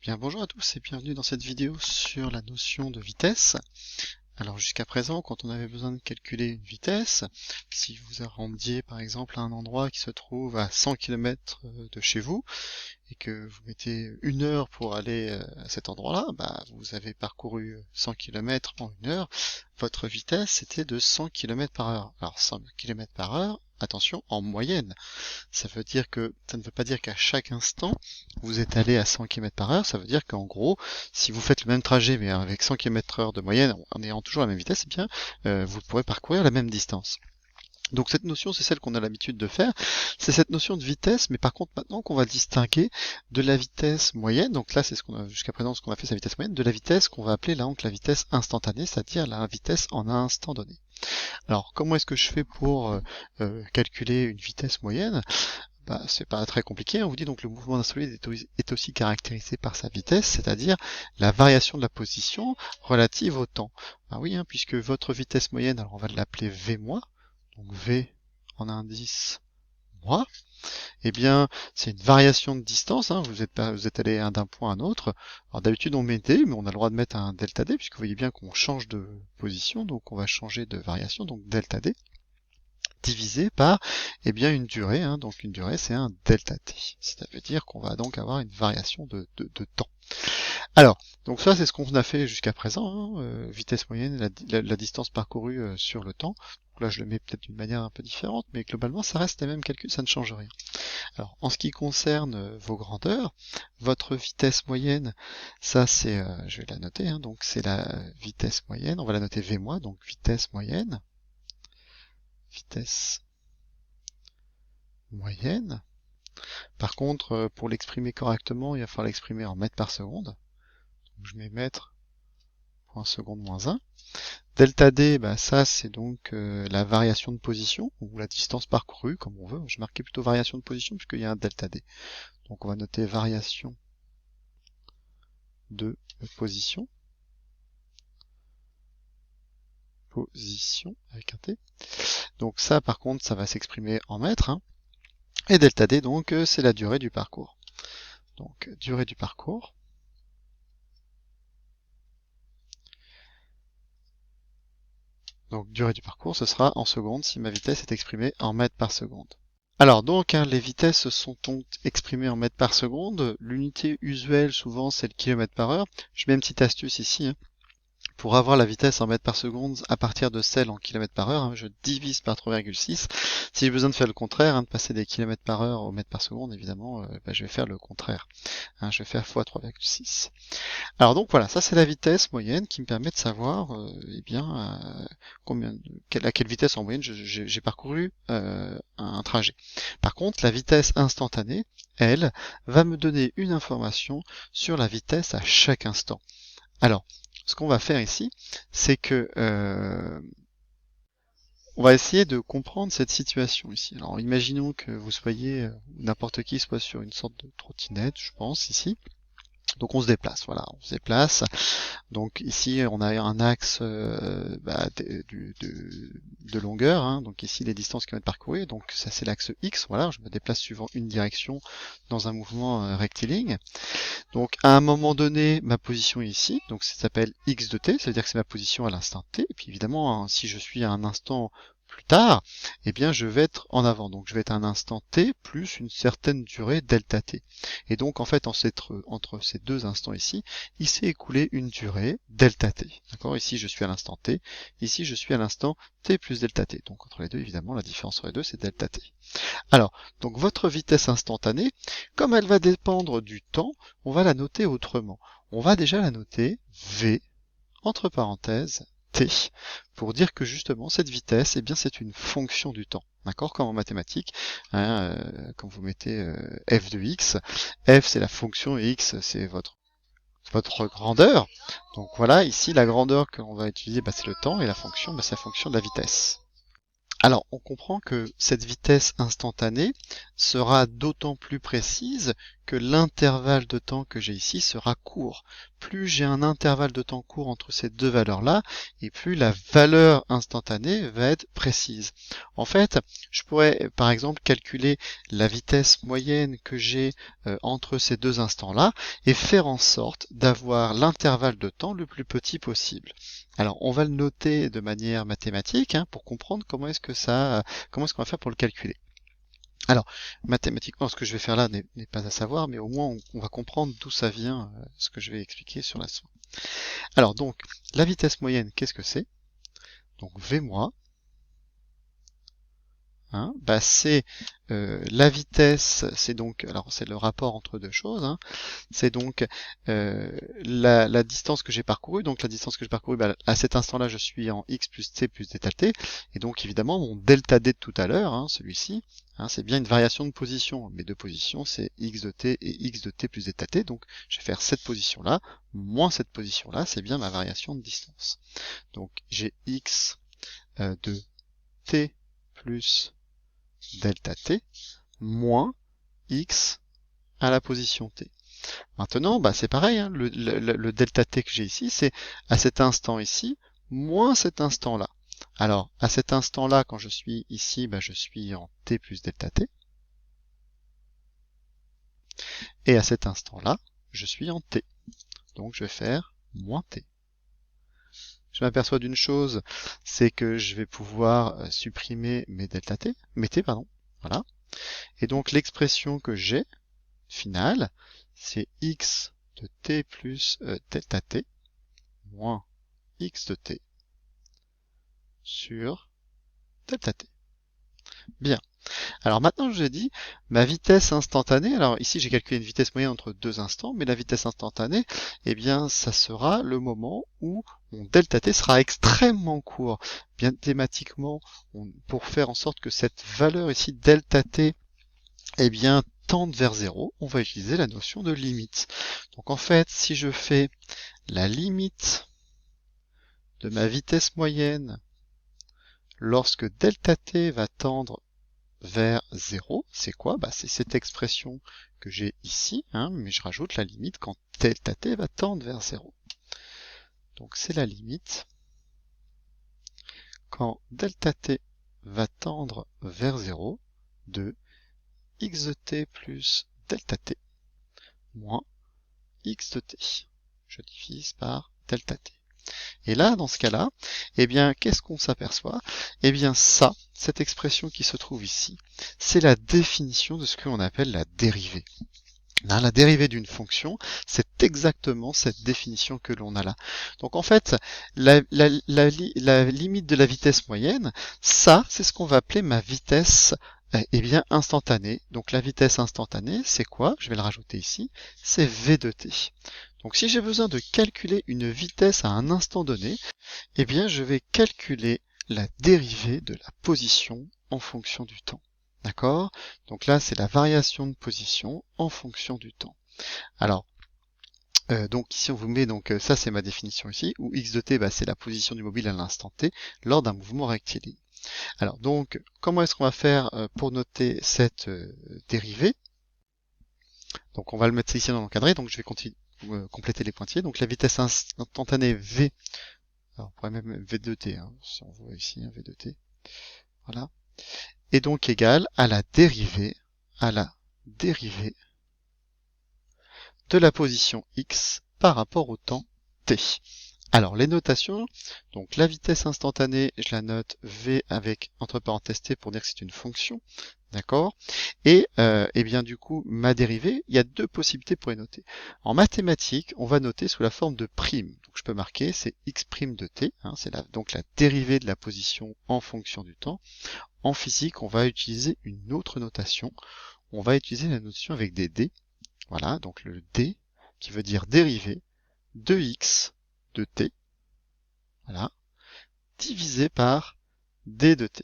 Bien, bonjour à tous et bienvenue dans cette vidéo sur la notion de vitesse. Alors jusqu'à présent, quand on avait besoin de calculer une vitesse, si vous rendiez par exemple à un endroit qui se trouve à 100 km de chez vous, et que vous mettez 1 heure pour aller à cet endroit-là, vous avez parcouru 100 km en 1 heure, votre vitesse c'était de 100 km par heure. Alors 100 km par heure, attention, en moyenne. Ça veut dire que, ça ne veut pas dire qu'à chaque instant, vous êtes allé à 100 km par heure, ça veut dire qu'en gros, si vous faites le même trajet, mais avec 100 km heure de moyenne, en ayant toujours la même vitesse, eh bien, vous pourrez parcourir la même distance. Donc cette notion, c'est celle qu'on a l'habitude de faire, c'est cette notion de vitesse, mais par contre maintenant qu'on va distinguer de la vitesse moyenne, donc là c'est ce qu'on a jusqu'à présent, ce qu'on a fait, c'est la vitesse moyenne, de la vitesse qu'on va appeler là donc la vitesse instantanée, c'est-à-dire la vitesse en un instant donné. Alors comment est-ce que je fais pour calculer une vitesse moyenne? C'est pas très compliqué, on vous dit donc le mouvement d'un solide est aussi caractérisé par sa vitesse, c'est-à-dire la variation de la position relative au temps. Oui, puisque votre vitesse moyenne, alors on va l'appeler V-, donc V en indice mois, eh bien c'est une variation de distance, vous êtes allé d'un point à un autre. Alors d'habitude on met D, mais on a le droit de mettre un delta D, puisque vous voyez bien qu'on change de position, donc on va changer de variation, donc delta D divisé par une durée, donc une durée c'est un delta t. Ça veut dire qu'on va donc avoir une variation de temps. Alors, donc ça c'est ce qu'on a fait jusqu'à présent, vitesse moyenne, la distance parcourue sur le temps. Donc là je le mets peut-être d'une manière un peu différente, mais globalement ça reste les mêmes calculs, ça ne change rien. Alors en ce qui concerne vos grandeurs, votre vitesse moyenne, ça c'est, je vais la noter, donc c'est la vitesse moyenne, on va la noter V-, donc vitesse moyenne. Par contre, pour l'exprimer correctement, il va falloir l'exprimer en mètres par seconde. Donc je mets mètres point seconde moins 1. Delta D, ça c'est donc la variation de position, ou la distance parcourue, comme on veut. Je marquais plutôt variation de position, puisqu'il y a un delta D. Donc on va noter variation de position. Position, avec un T. Donc ça, par contre, ça va s'exprimer en mètres. Et delta D, donc, c'est la durée du parcours. Donc, durée du parcours. Donc, durée du parcours, ce sera en secondes si ma vitesse est exprimée en mètres par seconde. Alors, donc, les vitesses sont donc exprimées en mètres par seconde. L'unité usuelle, souvent, c'est le kilomètre par heure. Je mets une petite astuce ici. Pour avoir la vitesse en mètres par seconde à partir de celle en kilomètres par heure, je divise par 3,6. Si j'ai besoin de faire le contraire, de passer des kilomètres par heure au mètres par seconde, évidemment, je vais faire le contraire. Je vais faire fois 3,6. Alors donc voilà, ça c'est la vitesse moyenne qui me permet de savoir à quelle vitesse en moyenne j'ai parcouru un trajet. Par contre, la vitesse instantanée, elle, va me donner une information sur la vitesse à chaque instant. Alors, ce qu'on va faire ici, c'est que on va essayer de comprendre cette situation ici. Alors imaginons que vous soyez, n'importe qui soit sur une sorte de trottinette, je pense, ici. Donc on se déplace, voilà, on se déplace. Donc ici on a un axe de longueur, donc ici les distances qui vont être parcourues, donc ça c'est l'axe X, voilà, je me déplace suivant une direction dans un mouvement rectiligne. Donc à un moment donné, ma position est ici, donc ça s'appelle X de t, ça veut dire que c'est ma position à l'instant t, et puis évidemment si je suis à un instant plus tard, je vais être en avant, donc je vais être à un instant t plus une certaine durée delta t. Et donc en fait entre ces deux instants ici, il s'est écoulé une durée delta t. D'accord, ici je suis à l'instant t, ici je suis à l'instant t plus delta t. Donc entre les deux, évidemment, la différence entre les deux, c'est delta t. Alors, donc votre vitesse instantanée, comme elle va dépendre du temps, on va la noter autrement. On va déjà la noter v, entre parenthèses, t, pour dire que justement cette vitesse, c'est une fonction du temps. D'accord, comme en mathématiques, quand vous mettez f de x, f c'est la fonction et x c'est votre grandeur. Donc voilà, ici la grandeur qu'on va utiliser, c'est le temps, et la fonction, c'est la fonction de la vitesse. Alors, on comprend que cette vitesse instantanée sera d'autant plus précise que l'intervalle de temps que j'ai ici sera court. Plus j'ai un intervalle de temps court entre ces deux valeurs-là, et plus la valeur instantanée va être précise. En fait, je pourrais par exemple calculer la vitesse moyenne que j'ai entre ces deux instants-là, et faire en sorte d'avoir l'intervalle de temps le plus petit possible. Alors, on va le noter de manière mathématique pour comprendre comment est-ce qu'on va faire pour le calculer. Alors, mathématiquement, ce que je vais faire là n'est pas à savoir, mais au moins on va comprendre d'où ça vient, ce que je vais expliquer sur la leçon. Alors donc, la vitesse moyenne, qu'est-ce que c'est? Donc V moi, c'est la vitesse, c'est donc, alors c'est le rapport entre deux choses, c'est donc la distance que j'ai parcourue. Donc la distance que j'ai parcourue, à cet instant-là, je suis en x plus t plus delta t, et donc évidemment mon delta d de tout à l'heure, celui-ci, c'est bien une variation de position. Mes deux positions, c'est x de t et x de t plus delta t, donc je vais faire cette position-là, moins cette position-là, c'est bien ma variation de distance. Donc j'ai x de t plus delta t moins x à la position t. Maintenant, c'est pareil, le delta t que j'ai ici, c'est à cet instant ici, moins cet instant-là. Alors, à cet instant-là, quand je suis ici, je suis en t plus delta t. Et à cet instant-là, je suis en t. Donc, je vais faire moins t. Je m'aperçois d'une chose, c'est que je vais pouvoir supprimer mes delta t, mes t, pardon. Voilà. Et donc, l'expression que j'ai, finale, c'est x de t plus delta t moins x de t sur delta t. Bien. Alors maintenant, je vous ai dit, ma vitesse instantanée, alors ici j'ai calculé une vitesse moyenne entre deux instants, mais la vitesse instantanée, bien ça sera le moment où mon delta t sera extrêmement court. Bien thématiquement, pour faire en sorte que cette valeur ici, delta t, bien tende vers 0, on va utiliser la notion de limite. Donc en fait, si je fais la limite de ma vitesse moyenne lorsque delta t va tendre vers 0, c'est quoi? C'est cette expression que j'ai ici, mais je rajoute la limite quand delta t va tendre vers 0. Donc c'est la limite quand delta t va tendre vers 0 de x de t plus delta t moins x de t. Je divise par delta t. Et là, dans ce cas-là, qu'est-ce qu'on s'aperçoit? Cette expression qui se trouve ici, c'est la définition de ce que l'on appelle la dérivée. La dérivée d'une fonction, c'est exactement cette définition que l'on a là. Donc en fait, la limite de la vitesse moyenne, ça, c'est ce qu'on va appeler ma vitesse instantanée. Donc la vitesse instantanée, c'est quoi? Je vais le rajouter ici, c'est v de t. Donc si j'ai besoin de calculer une vitesse à un instant donné, je vais calculer la dérivée de la position en fonction du temps. D'accord? Donc là, c'est la variation de position en fonction du temps. Alors, donc ici on vous met, ça c'est ma définition ici, où x de t, c'est la position du mobile à l'instant t lors d'un mouvement rectiligne. Alors donc, comment est-ce qu'on va faire pour noter cette dérivée? Donc on va le mettre ici dans l'encadré, donc je vais compléter les pointillés. Donc la vitesse instantanée v, alors on pourrait même v de t, si on voit ici v de t, voilà, est donc égale à la dérivée de la position x par rapport au temps t. Alors les notations, donc la vitesse instantanée, je la note v avec entre parenthèses t pour dire que c'est une fonction, d'accord? Et du coup, ma dérivée, il y a deux possibilités pour les noter. En mathématiques, on va noter sous la forme de prime. Donc je peux marquer, c'est x' de t, c'est donc la dérivée de la position en fonction du temps. En physique, on va utiliser une autre notation. On va utiliser la notation avec des d. Voilà, donc le d qui veut dire dérivée de x de t, voilà, divisé par d de t.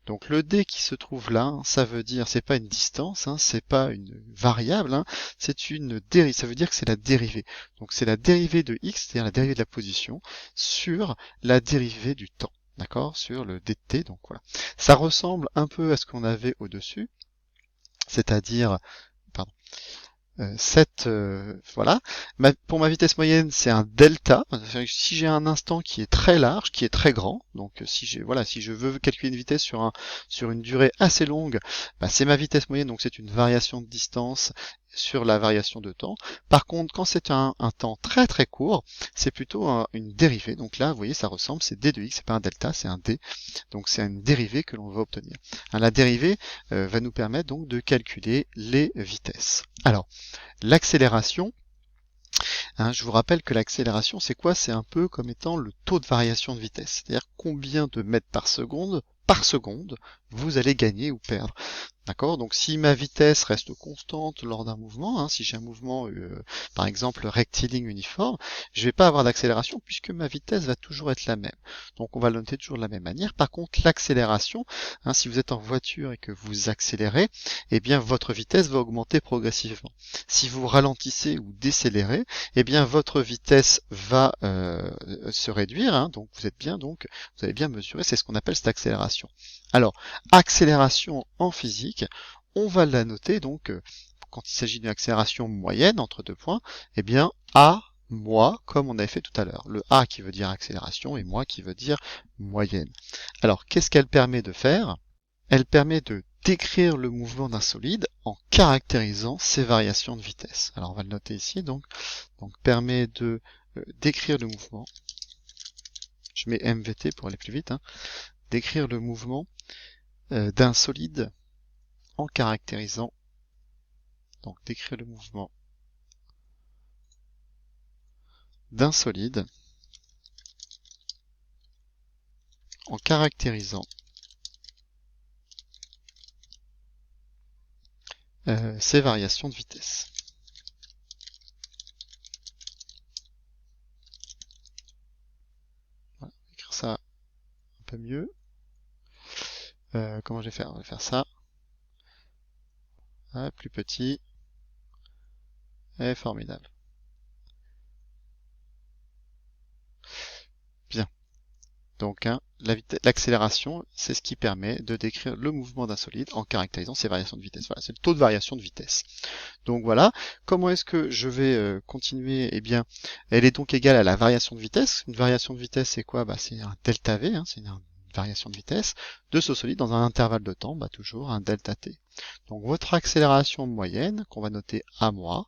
Donc le d qui se trouve là, ça veut dire, c'est pas une distance, c'est pas une variable, c'est une dérivée, ça veut dire que c'est la dérivée. Donc c'est la dérivée de x, c'est-à-dire la dérivée de la position, sur la dérivée du temps, d'accord, sur le d de t, donc voilà. Ça ressemble un peu à ce qu'on avait au-dessus, c'est-à-dire, voilà. Pour ma vitesse moyenne, c'est un delta. Si j'ai un instant qui est très large, qui est très grand, donc si je veux calculer une vitesse sur une durée assez longue, bah, c'est ma vitesse moyenne, donc c'est une variation de distance sur la variation de temps. Par contre, quand c'est un temps très très court, c'est plutôt une dérivée. Donc là, vous voyez, ça ressemble, c'est d de x, c'est pas un delta, c'est un d. Donc c'est une dérivée que l'on va obtenir. La dérivée va nous permettre donc de calculer les vitesses. Alors, l'accélération, je vous rappelle que l'accélération, c'est quoi? C'est un peu comme étant le taux de variation de vitesse. C'est-à-dire combien de mètres par seconde vous allez gagner ou perdre. D'accord? Donc si ma vitesse reste constante lors d'un mouvement, si j'ai un mouvement par exemple rectiligne uniforme, je vais pas avoir d'accélération puisque ma vitesse va toujours être la même. Donc on va le noter toujours de la même manière. Par contre l'accélération, si vous êtes en voiture et que vous accélérez, eh bien votre vitesse va augmenter progressivement. Si vous ralentissez ou décélérez, eh bien votre vitesse va se réduire, donc vous avez bien mesuré, c'est ce qu'on appelle cette accélération. Alors, accélération en physique, on va la noter donc quand il s'agit d'une accélération moyenne entre deux points, eh bien A moi, comme on avait fait tout à l'heure. Le A qui veut dire accélération et moi qui veut dire moyenne. Alors, qu'est-ce qu'elle permet de faire? Elle permet de décrire le mouvement d'un solide en caractérisant ses variations de vitesse. Alors, on va le noter ici, donc permet de décrire le mouvement. Je mets MVT pour aller plus vite. Décrire le mouvement d'un solide en caractérisant, donc décrire le mouvement d'un solide en caractérisant ses variations de vitesse. Voilà, écrire ça un peu mieux. Comment je vais faire? On va faire ça. Plus petit. Et formidable. Bien. Donc, l'accélération, c'est ce qui permet de décrire le mouvement d'un solide en caractérisant ses variations de vitesse. Voilà, c'est le taux de variation de vitesse. Donc voilà. Comment est-ce que je vais continuer? Eh bien, elle est donc égale à la variation de vitesse. Une variation de vitesse, c'est quoi? C'est un delta V, c'est une variation de vitesse de ce solide dans un intervalle de temps, toujours un delta t. Donc votre accélération moyenne, qu'on va noter à moi,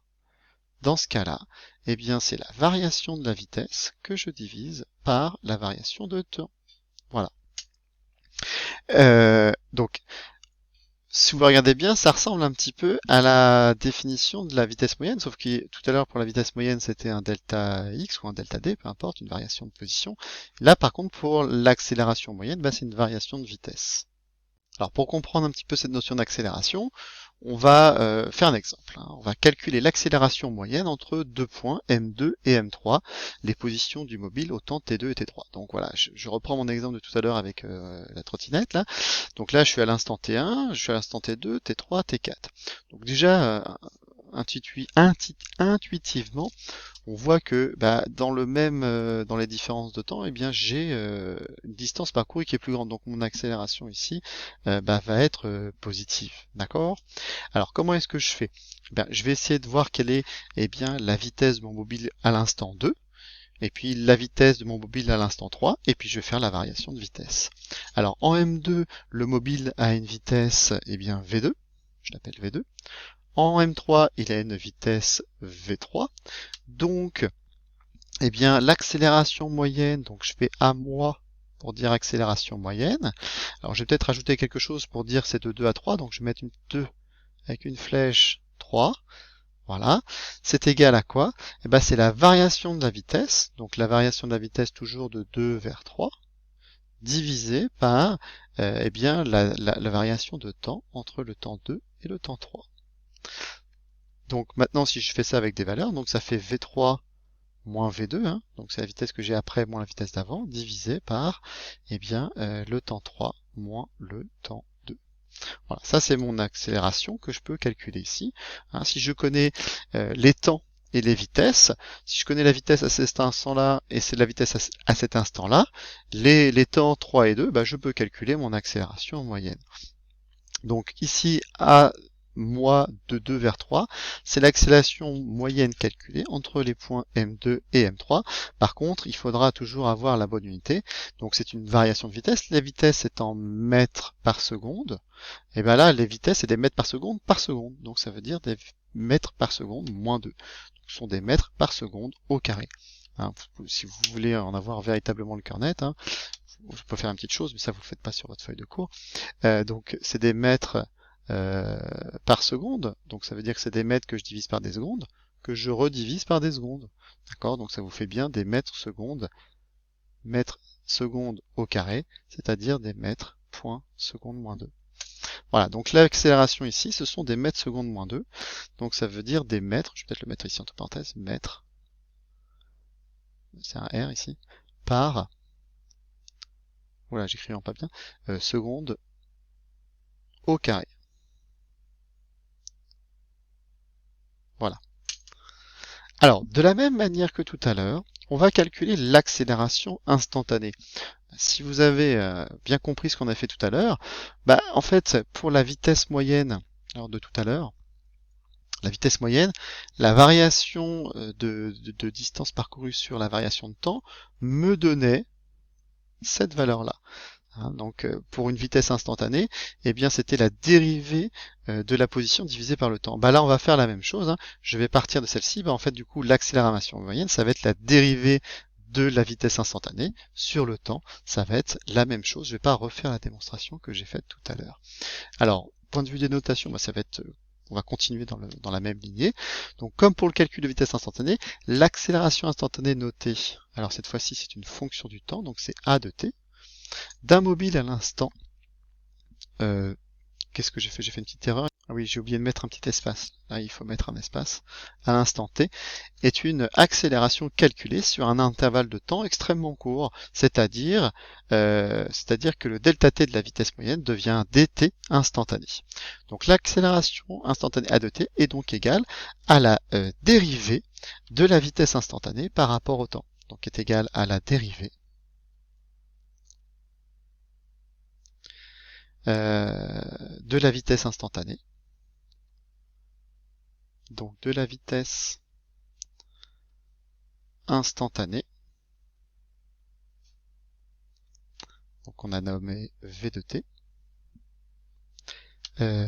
dans ce cas-là, eh bien c'est la variation de la vitesse que je divise par la variation de temps. Voilà. Donc, si vous regardez bien, ça ressemble un petit peu à la définition de la vitesse moyenne, sauf que tout à l'heure pour la vitesse moyenne c'était un delta x ou un delta d, peu importe, une variation de position. Là par contre pour l'accélération moyenne, c'est une variation de vitesse. Alors pour comprendre un petit peu cette notion d'accélération, on va faire un exemple. On va calculer l'accélération moyenne entre deux points M2 et M3, les positions du mobile au temps T2 et T3. Donc voilà, je reprends mon exemple de tout à l'heure avec la trottinette là. Donc là je suis à l'instant T1, je suis à l'instant T2, T3, T4. Donc déjà intuitivement, on voit que dans les différences de temps, eh bien j'ai une distance parcourue qui est plus grande. Donc mon accélération ici va être positive. D'accord? Alors comment est-ce que je fais? Je vais essayer de voir quelle est la vitesse de mon mobile à l'instant 2, et puis la vitesse de mon mobile à l'instant 3, et puis je vais faire la variation de vitesse. Alors en M2, le mobile a une vitesse V2, je l'appelle V2. En M3, il a une vitesse V3. Donc, l'accélération moyenne, donc je fais à moi pour dire accélération moyenne. Alors, je vais peut-être rajouter quelque chose pour dire c'est de 2 à 3. Donc, je vais mettre une 2 avec une flèche 3. Voilà. C'est égal à quoi? C'est la variation de la vitesse. Donc, la variation de la vitesse toujours de 2 vers 3 divisé par la variation de temps entre le temps 2 et le temps 3. Donc maintenant, si je fais ça avec des valeurs, donc ça fait V3 moins V2, donc c'est la vitesse que j'ai après moins la vitesse d'avant, divisé par le temps 3 moins le temps 2. Voilà, ça c'est mon accélération que je peux calculer ici. Si je connais les temps et les vitesses, si je connais la vitesse à cet instant-là et c'est la vitesse à cet instant-là, les temps 3 et 2, je peux calculer mon accélération moyenne. Donc ici, à moi de 2 vers 3, c'est l'accélération moyenne calculée entre les points M2 et M3. Par contre, il faudra toujours avoir la bonne unité. Donc c'est une variation de vitesse. La vitesse est en mètres par seconde. Et bien là, les vitesses, c'est des mètres par seconde par seconde. Donc ça veut dire des mètres par seconde moins 2. Donc, ce sont des mètres par seconde au carré. Hein, si vous voulez en avoir véritablement le cœur net, hein, je peux faire une petite chose, mais ça vous le faites pas sur votre feuille de cours. Donc c'est des mètres par seconde, donc ça veut dire que c'est des mètres que je divise par des secondes, que je redivise par des secondes. D'accord? Donc ça vous fait bien des mètres secondes au carré, c'est-à-dire des mètres point seconde moins 2. Voilà, donc l'accélération ici, ce sont des mètres secondes moins 2, donc ça veut dire des mètres, je vais peut-être le mettre ici entre parenthèses, mètres, c'est un R ici, par, voilà, j'écris pas bien, seconde au carré. Voilà. Alors, de la même manière que tout à l'heure, on va calculer l'accélération instantanée. Si vous avez bien compris ce qu'on a fait tout à l'heure, bah, en fait, pour la vitesse moyenne de tout à l'heure, la vitesse moyenne, la variation de distance parcourue sur la variation de temps me donnait cette valeur-là. Hein, donc pour une vitesse instantanée, eh bien c'était la dérivée de la position divisée par le temps. Bah là on va faire la même chose, hein. Je vais partir de celle-ci, bah en fait du coup l'accélération moyenne, ça va être la dérivée de la vitesse instantanée sur le temps, ça va être la même chose. Je vais pas refaire la démonstration que j'ai faite tout à l'heure. Alors, point de vue des notations, bah, ça va être on va continuer dans la même lignée. Donc comme pour le calcul de vitesse instantanée, l'accélération instantanée notée, alors cette fois-ci c'est une fonction du temps, donc c'est a de t, d'un mobile à l'instant. Qu'est-ce que j'ai fait? J'ai fait une petite erreur. Ah oui, j'ai oublié de mettre un petit espace. Là, il faut mettre un espace. À l'instant t, est une accélération calculée sur un intervalle de temps extrêmement court, c'est-à-dire que le delta t de la vitesse moyenne devient dt instantané. Donc l'accélération instantanée a de t est donc égale à la dérivée de la vitesse instantanée par rapport au temps. Donc est égale à la dérivée de la vitesse instantanée. Donc de la vitesse instantanée. Donc on a nommé v de t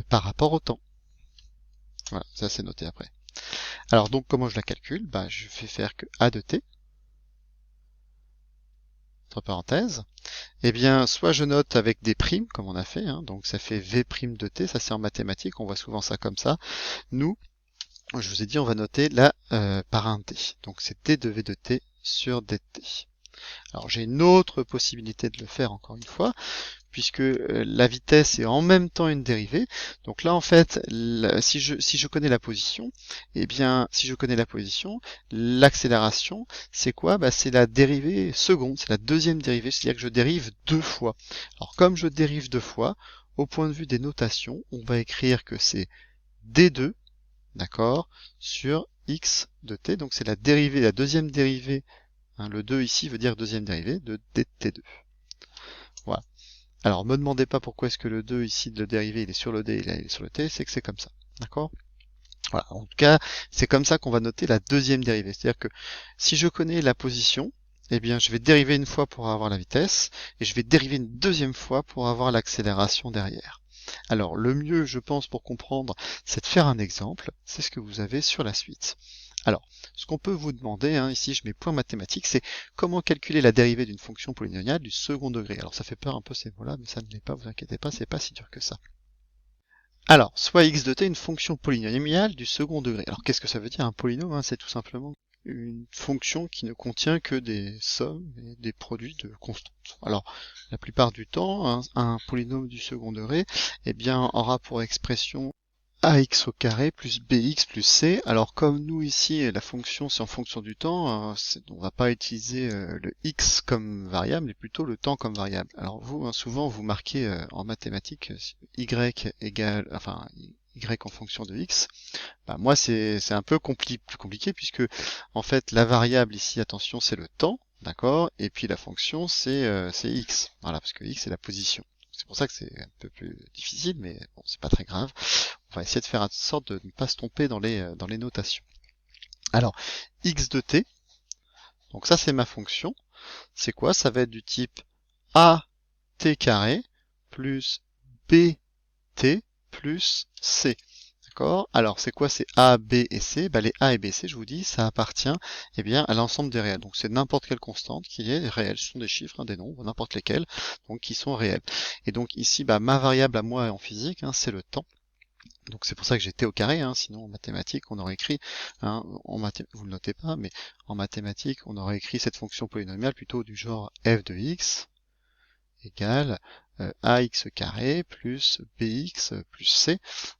par rapport au temps. Voilà, ça c'est noté après. Alors donc comment je la calcule? Bah, je vais faire que a de t, entre parenthèses, eh bien soit je note avec des primes comme on a fait, hein, donc ça fait v' de t, ça c'est en mathématiques, on voit souvent ça comme ça. Nous, je vous ai dit, on va noter là par un t, donc c'est d de v de t sur dt. Alors j'ai une autre possibilité de le faire encore une fois, puisque la vitesse est en même temps une dérivée. Donc là en fait, si je connais la position, eh bien si je connais la position, l'accélération, c'est quoi? Bah, c'est la dérivée seconde, c'est la deuxième dérivée, c'est-à-dire que je dérive deux fois. Alors comme je dérive deux fois, au point de vue des notations, on va écrire que c'est d2, d'accord, sur x de t, donc c'est la dérivée, la deuxième dérivée, hein, le 2 ici veut dire deuxième dérivée de dt2. Voilà. Alors, me demandez pas pourquoi est-ce que le 2 ici de le dérivé il est sur le d et là il est sur le t, c'est que c'est comme ça. D'accord? Voilà. En tout cas, c'est comme ça qu'on va noter la deuxième dérivée. C'est-à-dire que si je connais la position, eh bien je vais dériver une fois pour avoir la vitesse, et je vais dériver une deuxième fois pour avoir l'accélération derrière. Alors, le mieux, je pense, pour comprendre, c'est de faire un exemple. C'est ce que vous avez sur la suite. Alors, ce qu'on peut vous demander, hein, ici je mets point mathématique, c'est comment calculer la dérivée d'une fonction polynomiale du second degré. Alors ça fait peur un peu ces mots-là, mais ça ne l'est pas, vous inquiétez pas, c'est pas si dur que ça. Alors, soit x de t, une fonction polynomiale du second degré. Alors qu'est-ce que ça veut dire un polynôme, hein? C'est tout simplement une fonction qui ne contient que des sommes et des produits de constantes. Alors, la plupart du temps, un polynôme du second degré, eh bien, aura pour expression ax au carré plus bx plus c. Alors comme nous ici, la fonction c'est en fonction du temps, on va pas utiliser le x comme variable, mais plutôt le temps comme variable. Alors vous, hein, souvent vous marquez en mathématiques y égale, enfin y en fonction de x. Bah, moi c'est un peu plus compliqué puisque en fait la variable ici, attention, c'est le temps, d'accord, et puis la fonction c'est x. Voilà, parce que x c'est la position. C'est pour ça que c'est un peu plus difficile, mais bon, c'est pas très grave. On va essayer de faire en sorte de ne pas se tromper dans les notations. Alors, x de t, donc ça c'est ma fonction. C'est quoi? Ça va être du type a t carré plus bt plus c. D'accord? Alors, c'est quoi ces A, B et C? Bah, les A et B, C, je vous dis, ça appartient eh bien, à l'ensemble des réels. Donc, c'est n'importe quelle constante qui est réelle. Ce sont des chiffres, hein, des nombres, n'importe lesquels, donc qui sont réels. Et donc, ici, bah, ma variable à moi en physique, hein, c'est le temps. Donc, c'est pour ça que j'ai t au carré. Hein, sinon, en mathématiques, on aurait écrit, hein, vous le notez pas, mais en mathématiques, on aurait écrit cette fonction polynomiale plutôt du genre f de x égale ax carré plus bx plus c,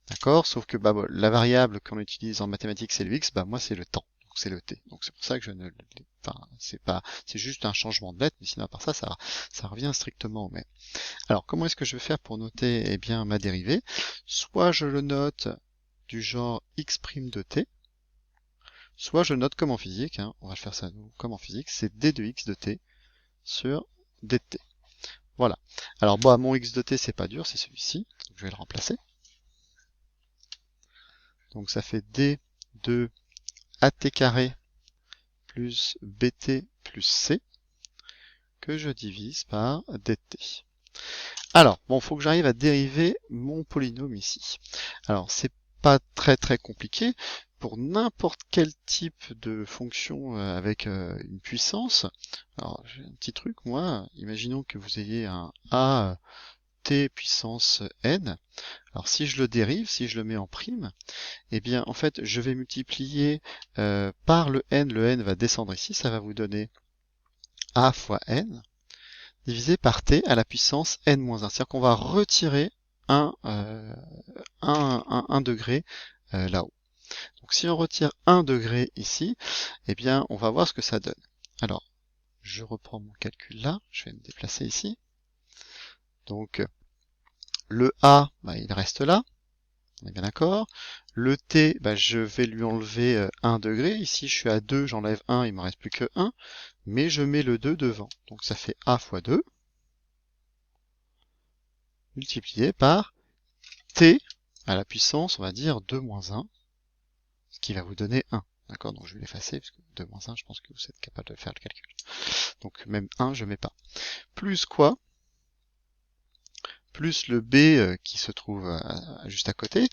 d'accord? Sauf que bah, la variable qu'on utilise en mathématiques c'est le x, bah moi c'est le temps, donc c'est le t. Donc c'est pour ça que je ne, enfin c'est juste un changement de lettre, mais sinon à part ça, ça revient strictement au même. Alors comment est-ce que je vais faire pour noter eh bien ma dérivée? Soit je le note du genre x' de t, soit je note comme en physique, hein, on va faire ça nous, comme en physique, c'est d de x de t sur d de t. Voilà. Alors bon, mon x de t c'est pas dur, c'est celui-ci. Donc je vais le remplacer. Donc ça fait d de at carré plus bt plus c que je divise par dt. Alors, bon, faut que j'arrive à dériver mon polynôme ici. Alors, c'est pas très compliqué. Pour n'importe quel type de fonction avec une puissance, alors j'ai un petit truc, moi, imaginons que vous ayez un a t puissance n. Alors si je le dérive, si je le mets en prime, eh bien en fait je vais multiplier par le n va descendre ici, ça va vous donner a fois n, divisé par t à la puissance n-1. C'est-à-dire qu'on va retirer un degré là-haut. Donc si on retire 1 degré ici, eh bien on va voir ce que ça donne. Alors, je reprends mon calcul là, je vais me déplacer ici. Donc le a, bah, il reste là, on est bien d'accord. Le t, bah, je vais lui enlever 1 degré. Ici, je suis à 2, j'enlève 1, il ne me reste plus que 1. Mais je mets le 2 devant. Donc ça fait a fois 2, multiplié par t à la puissance, on va dire 2 moins 1, ce qui va vous donner 1. D'accord, donc je vais l'effacer, parce que 2 moins 1, je pense que vous êtes capable de faire le calcul. Donc même 1, je ne mets pas. Plus quoi? Plus le b qui se trouve juste à côté,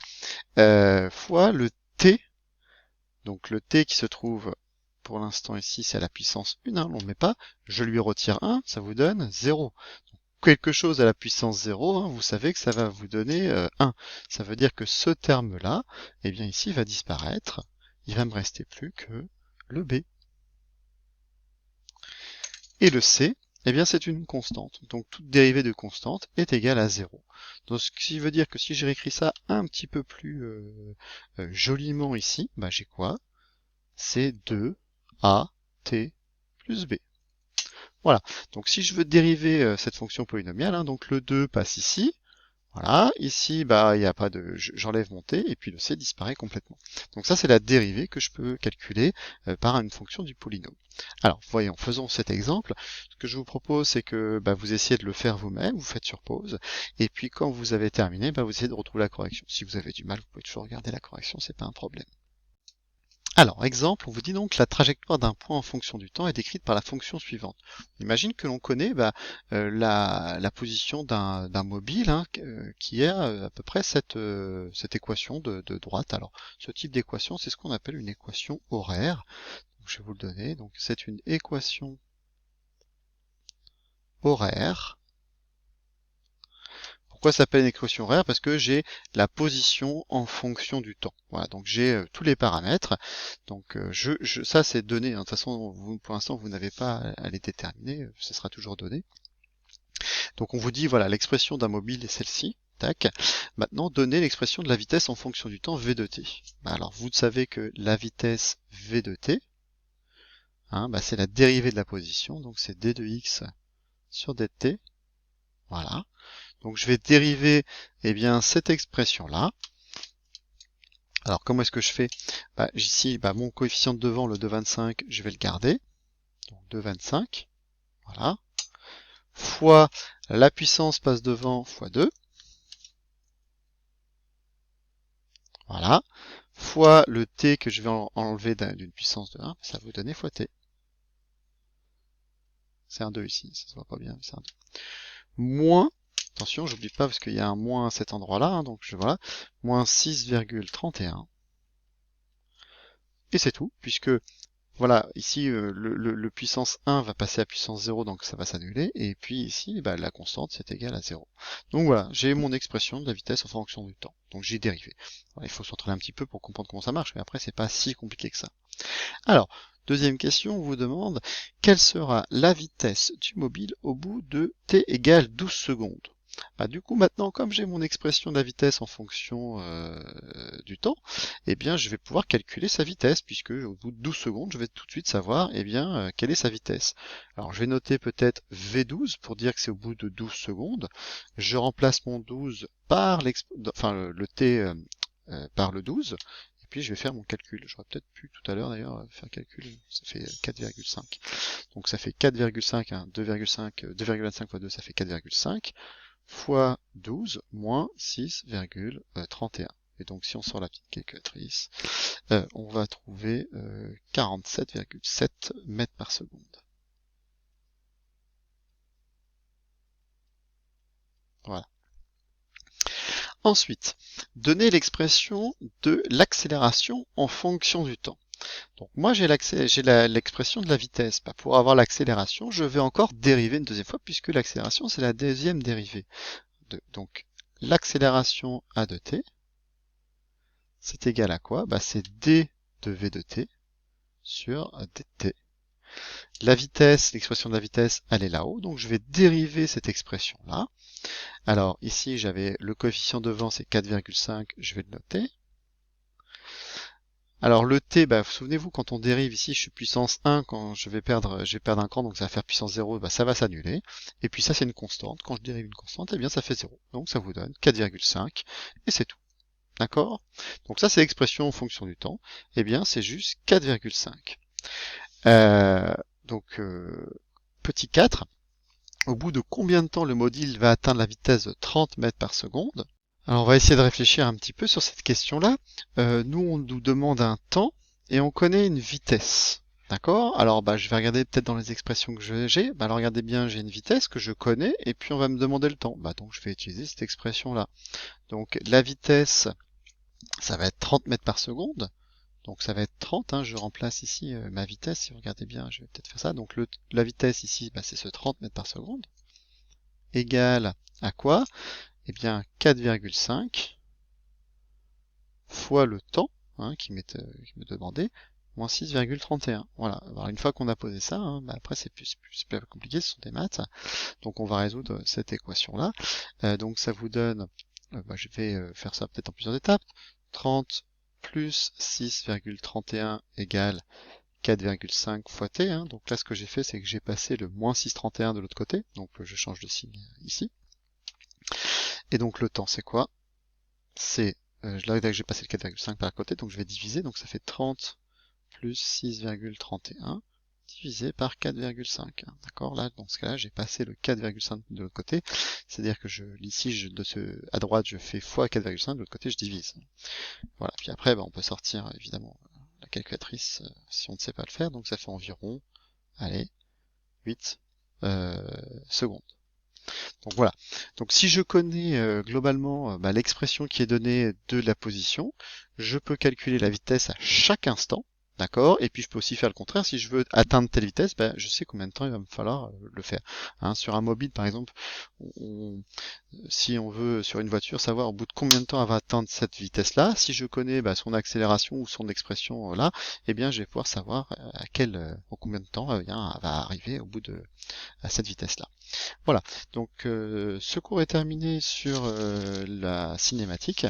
fois le t. Donc le t qui se trouve pour l'instant ici, c'est à la puissance 1, hein, on ne met pas. Je lui retire 1, ça vous donne 0. Donc, quelque chose à la puissance 0, hein, vous savez que ça va vous donner 1. Ça veut dire que ce terme-là, eh bien ici, va disparaître. Il va me rester plus que le b. Et le c, eh bien c'est une constante. Donc toute dérivée de constante est égale à 0. Donc ce qui veut dire que si je réécris ça un petit peu plus joliment ici, bah, j'ai quoi? C'est 2a t plus b. Voilà. Donc si je veux dériver cette fonction polynomiale, hein, donc le 2 passe ici. Voilà. Ici, bah, il n'y a pas de, j'enlève mon t et puis le c disparaît complètement. Donc ça, c'est la dérivée que je peux calculer par une fonction du polynôme. Alors, voyons, faisons cet exemple. Ce que je vous propose, c'est que bah, vous essayez de le faire vous-même, vous faites sur pause, et puis quand vous avez terminé, bah, vous essayez de retrouver la correction. Si vous avez du mal, vous pouvez toujours regarder la correction, c'est pas un problème. Alors, exemple, on vous dit donc que la trajectoire d'un point en fonction du temps est décrite par la fonction suivante. On imagine que l'on connaît la position d'un mobile hein, qui est à peu près cette équation de droite. Alors, ce type d'équation, c'est ce qu'on appelle une équation horaire. Donc, je vais vous le donner. Donc, c'est une équation horaire. Pourquoi ça s'appelle une équation horaire? Parce que j'ai la position en fonction du temps. Voilà, donc j'ai tous les paramètres. Donc ça c'est donné. Hein. De toute façon, pour l'instant, vous n'avez pas à les déterminer. Ce sera toujours donné. Donc on vous dit, voilà, l'expression d'un mobile est celle-ci. Tac. Maintenant, donnez l'expression de la vitesse en fonction du temps v de t. Alors vous savez que la vitesse v de t, hein, bah, c'est la dérivée de la position. Donc c'est d de x sur d de t. Voilà. Donc je vais dériver eh bien, cette expression-là. Alors comment est-ce que je fais? Ici, mon coefficient de devant, le 2,25, je vais le garder. Donc 2,25, voilà. Fois la puissance passe devant, fois 2. voilà, fois le t que je vais enlever d'une puissance de 1, ça va vous donner fois t. C'est un 2 ici, ça se voit pas bien, mais c'est un 2. Moins, attention, j'oublie pas parce qu'il y a un moins à cet endroit-là, hein, donc voilà, moins 6,31. Et c'est tout, puisque voilà, ici le puissance 1 va passer à puissance 0, donc ça va s'annuler, et puis ici, bah, la constante c'est égal à 0. Donc voilà, j'ai mon expression de la vitesse en fonction du temps. Donc j'ai dérivé. Alors, il faut s'entraîner un petit peu pour comprendre comment ça marche, mais après c'est pas si compliqué que ça. Alors, deuxième question, on vous demande quelle sera la vitesse du mobile au bout de t égale 12 secondes. Bah, du coup, maintenant, comme j'ai mon expression de la vitesse en fonction du temps, eh bien, je vais pouvoir calculer sa vitesse, puisque au bout de 12 secondes, je vais tout de suite savoir eh bien, quelle est sa vitesse. Alors, je vais noter peut-être V12 pour dire que c'est au bout de 12 secondes. Je remplace mon 12 par le t par le 12, et puis je vais faire mon calcul. J'aurais peut-être pu tout à l'heure d'ailleurs faire un calcul, ça fait 4,5. Donc ça fait 4,5, hein, 2,25 fois 2, ça fait 4,5 fois 12 moins 6,31. Et donc si on sort la petite calculatrice, on va trouver 47,7 mètres par seconde. Voilà. Ensuite, donner l'expression de l'accélération en fonction du temps. Donc moi j'ai l'expression de la vitesse. Bah, pour avoir l'accélération, je vais encore dériver une deuxième fois puisque l'accélération c'est la deuxième dérivée. Donc l'accélération a de t, c'est égal à quoi? Bah, c'est d de v de t sur dt. La vitesse, l'expression de la vitesse, elle est là-haut, donc je vais dériver cette expression-là. Alors ici j'avais le coefficient devant, c'est 4,5, je vais le noter. Alors le t, bah, souvenez-vous, quand on dérive ici, je suis puissance 1, quand je vais perdre un cran, donc ça va faire puissance 0, bah, ça va s'annuler. Et puis ça c'est une constante, quand je dérive une constante, eh bien ça fait 0. Donc ça vous donne 4,5, et c'est tout. D'accord? Donc ça c'est l'expression en fonction du temps, eh bien c'est juste 4,5. Donc petit 4, au bout de combien de temps le module va atteindre la vitesse de 30 mètres par seconde? Alors on va essayer de réfléchir un petit peu sur cette question-là. Nous, on nous demande un temps et on connaît une vitesse. D'accord? Alors bah, je vais regarder peut-être dans les expressions que j'ai. Bah, alors regardez bien, j'ai une vitesse que je connais et puis on va me demander le temps. Bah, donc je vais utiliser cette expression-là. Donc la vitesse, ça va être 30 mètres par seconde. Donc ça va être 30, hein, je remplace ici ma vitesse, si vous regardez bien, je vais peut-être faire ça. Donc la vitesse ici, bah, c'est ce 30 mètres par seconde. Égale à quoi? Eh bien 4,5 fois le temps hein, qui m'est demandé, moins 6,31. Voilà. Alors une fois qu'on a posé ça, hein, bah après c'est plus compliqué, ce sont des maths. Donc on va résoudre cette équation-là. Donc ça vous donne, bah, je vais faire ça peut-être en plusieurs étapes, 30 plus 6,31 égale 4,5 fois t. Hein. Donc là ce que j'ai fait, c'est que j'ai passé le moins 6,31 de l'autre côté. Donc je change de signe ici. Et donc le temps c'est quoi? C'est là j'ai passé le 4,5 par côté, donc je vais diviser, donc ça fait 30 plus 6,31 divisé par 4,5. D'accord, là dans ce cas-là j'ai passé le 4,5 de l'autre côté, c'est-à-dire que ici à droite je fais fois 4,5, de l'autre côté je divise. Voilà, puis après bah, on peut sortir évidemment la calculatrice si on ne sait pas le faire, donc ça fait environ, allez, 8 secondes. Donc voilà. Donc si je connais globalement bah, l'expression qui est donnée de la position, je peux calculer la vitesse à chaque instant, d'accord? Et puis je peux aussi faire le contraire. Si je veux atteindre telle vitesse, bah, je sais combien de temps il va me falloir le faire. Hein, sur un mobile, par exemple, si on veut sur une voiture savoir au bout de combien de temps elle va atteindre cette vitesse-là, si je connais bah, son accélération ou son expression là, eh bien je vais pouvoir savoir en combien de temps elle va arriver à cette vitesse-là. Voilà, donc ce cours est terminé sur la cinématique.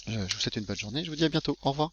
Je vous souhaite une bonne journée, je vous dis à bientôt, au revoir.